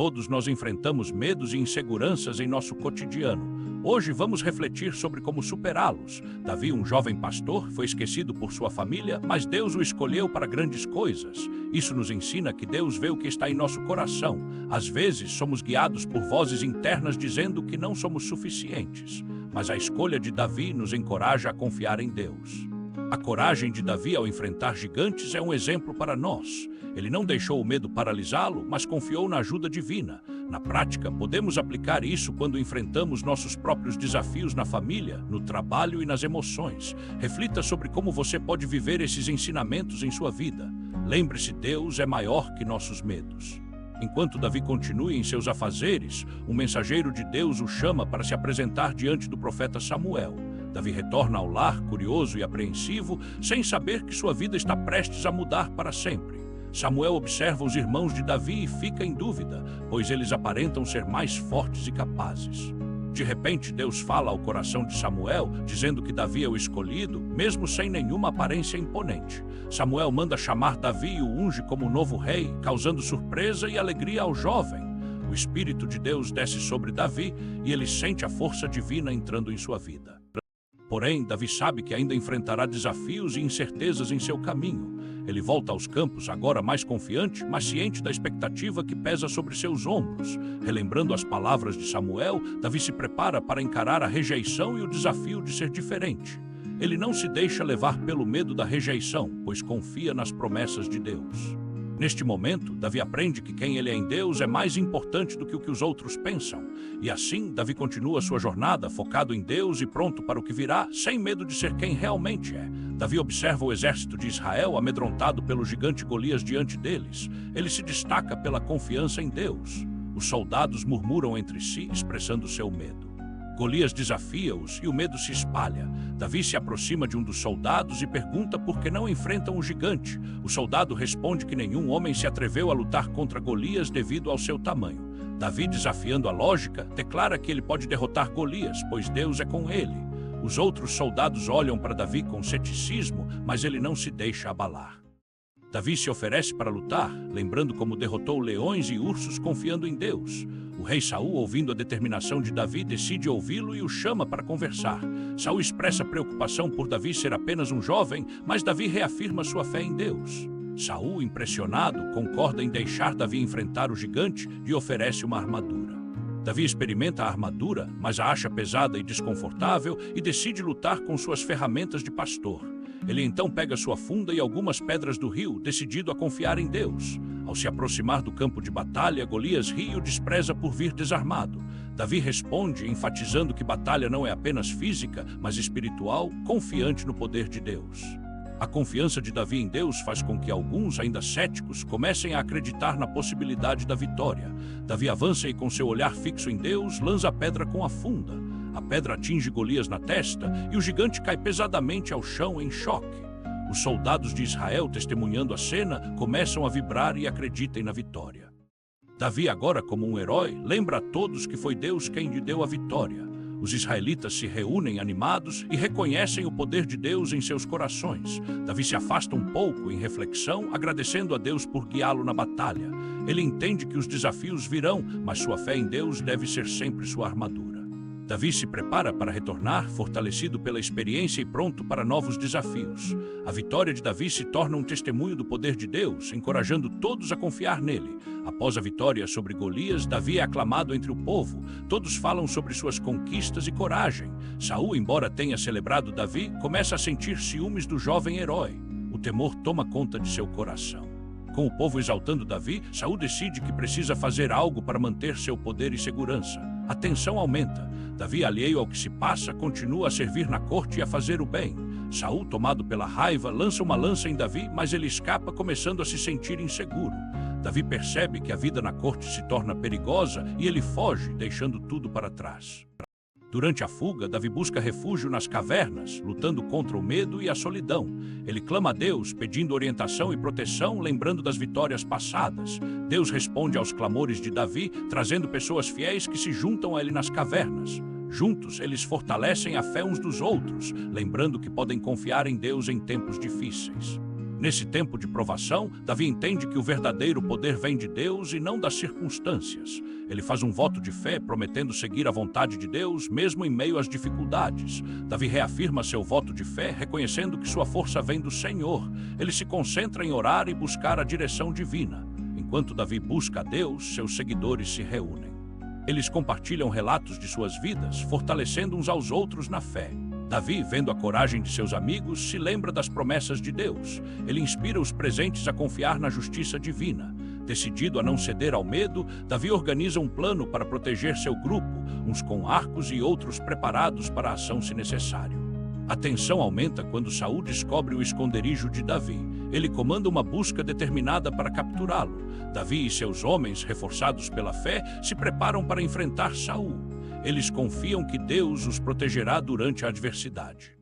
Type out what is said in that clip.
Todos nós enfrentamos medos e inseguranças em nosso cotidiano. Hoje vamos refletir sobre como superá-los. Davi, um jovem pastor, foi esquecido por sua família, mas Deus o escolheu para grandes coisas. Isso nos ensina que Deus vê o que está em nosso coração. Às vezes, somos guiados por vozes internas dizendo que não somos suficientes. Mas a escolha de Davi nos encoraja a confiar em Deus. A coragem de Davi ao enfrentar gigantes é um exemplo para nós. Ele não deixou o medo paralisá-lo, mas confiou na ajuda divina. Na prática, podemos aplicar isso quando enfrentamos nossos próprios desafios na família, no trabalho e nas emoções. Reflita sobre como você pode viver esses ensinamentos em sua vida. Lembre-se, Deus é maior que nossos medos. Enquanto Davi continua em seus afazeres, um mensageiro de Deus o chama para se apresentar diante do profeta Samuel. Davi retorna ao lar, curioso e apreensivo, sem saber que sua vida está prestes a mudar para sempre. Samuel observa os irmãos de Davi e fica em dúvida, pois eles aparentam ser mais fortes e capazes. De repente, Deus fala ao coração de Samuel, dizendo que Davi é o escolhido, mesmo sem nenhuma aparência imponente. Samuel manda chamar Davi e o unge como novo rei, causando surpresa e alegria ao jovem. O Espírito de Deus desce sobre Davi e ele sente a força divina entrando em sua vida. Porém, Davi sabe que ainda enfrentará desafios e incertezas em seu caminho. Ele volta aos campos agora mais confiante, mas ciente da expectativa que pesa sobre seus ombros. Relembrando as palavras de Samuel, Davi se prepara para encarar a rejeição e o desafio de ser diferente. Ele não se deixa levar pelo medo da rejeição, pois confia nas promessas de Deus. Neste momento, Davi aprende que quem ele é em Deus é mais importante do que o que os outros pensam. E assim, Davi continua sua jornada focado em Deus e pronto para o que virá, sem medo de ser quem realmente é. Davi observa o exército de Israel amedrontado pelo gigante Golias diante deles. Ele se destaca pela confiança em Deus. Os soldados murmuram entre si, expressando seu medo. Golias desafia-os e o medo se espalha. Davi se aproxima de um dos soldados e pergunta por que não enfrentam o gigante. O soldado responde que nenhum homem se atreveu a lutar contra Golias devido ao seu tamanho. Davi, desafiando a lógica, declara que ele pode derrotar Golias, pois Deus é com ele. Os outros soldados olham para Davi com ceticismo, mas ele não se deixa abalar. Davi se oferece para lutar, lembrando como derrotou leões e ursos confiando em Deus. O rei Saul, ouvindo a determinação de Davi, decide ouvi-lo e o chama para conversar. Saul expressa preocupação por Davi ser apenas um jovem, mas Davi reafirma sua fé em Deus. Saul, impressionado, concorda em deixar Davi enfrentar o gigante e oferece uma armadura. Davi experimenta a armadura, mas a acha pesada e desconfortável e decide lutar com suas ferramentas de pastor. Ele então pega sua funda e algumas pedras do rio, decidido a confiar em Deus. Ao se aproximar do campo de batalha, Golias ri e o despreza por vir desarmado. Davi responde, enfatizando que batalha não é apenas física, mas espiritual, confiante no poder de Deus. A confiança de Davi em Deus faz com que alguns, ainda céticos, comecem a acreditar na possibilidade da vitória. Davi avança e, com seu olhar fixo em Deus, lança a pedra com a funda. A pedra atinge Golias na testa e o gigante cai pesadamente ao chão em choque. Os soldados de Israel, testemunhando a cena, começam a vibrar e acreditam na vitória. Davi, agora como um herói, lembra a todos que foi Deus quem lhe deu a vitória. Os israelitas se reúnem animados e reconhecem o poder de Deus em seus corações. Davi se afasta um pouco em reflexão, agradecendo a Deus por guiá-lo na batalha. Ele entende que os desafios virão, mas sua fé em Deus deve ser sempre sua armadura. Davi se prepara para retornar, fortalecido pela experiência e pronto para novos desafios. A vitória de Davi se torna um testemunho do poder de Deus, encorajando todos a confiar nele. Após a vitória sobre Golias, Davi é aclamado entre o povo. Todos falam sobre suas conquistas e coragem. Saul, embora tenha celebrado Davi, começa a sentir ciúmes do jovem herói. O temor toma conta de seu coração. Com o povo exaltando Davi, Saul decide que precisa fazer algo para manter seu poder e segurança. A tensão aumenta. Davi, alheio ao que se passa, continua a servir na corte e a fazer o bem. Saul, tomado pela raiva, lança uma lança em Davi, mas ele escapa, começando a se sentir inseguro. Davi percebe que a vida na corte se torna perigosa e ele foge, deixando tudo para trás. Durante a fuga, Davi busca refúgio nas cavernas, lutando contra o medo e a solidão. Ele clama a Deus, pedindo orientação e proteção, lembrando das vitórias passadas. Deus responde aos clamores de Davi, trazendo pessoas fiéis que se juntam a ele nas cavernas. Juntos, eles fortalecem a fé uns dos outros, lembrando que podem confiar em Deus em tempos difíceis. Nesse tempo de provação, Davi entende que o verdadeiro poder vem de Deus e não das circunstâncias. Ele faz um voto de fé, prometendo seguir a vontade de Deus, mesmo em meio às dificuldades. Davi reafirma seu voto de fé, reconhecendo que sua força vem do Senhor. Ele se concentra em orar e buscar a direção divina. Enquanto Davi busca a Deus, seus seguidores se reúnem. Eles compartilham relatos de suas vidas, fortalecendo uns aos outros na fé. Davi, vendo a coragem de seus amigos, se lembra das promessas de Deus. Ele inspira os presentes a confiar na justiça divina. Decidido a não ceder ao medo, Davi organiza um plano para proteger seu grupo, uns com arcos e outros preparados para a ação se necessário. A tensão aumenta quando Saul descobre o esconderijo de Davi. Ele comanda uma busca determinada para capturá-lo. Davi e seus homens, reforçados pela fé, se preparam para enfrentar Saul. Eles confiam que Deus os protegerá durante a adversidade.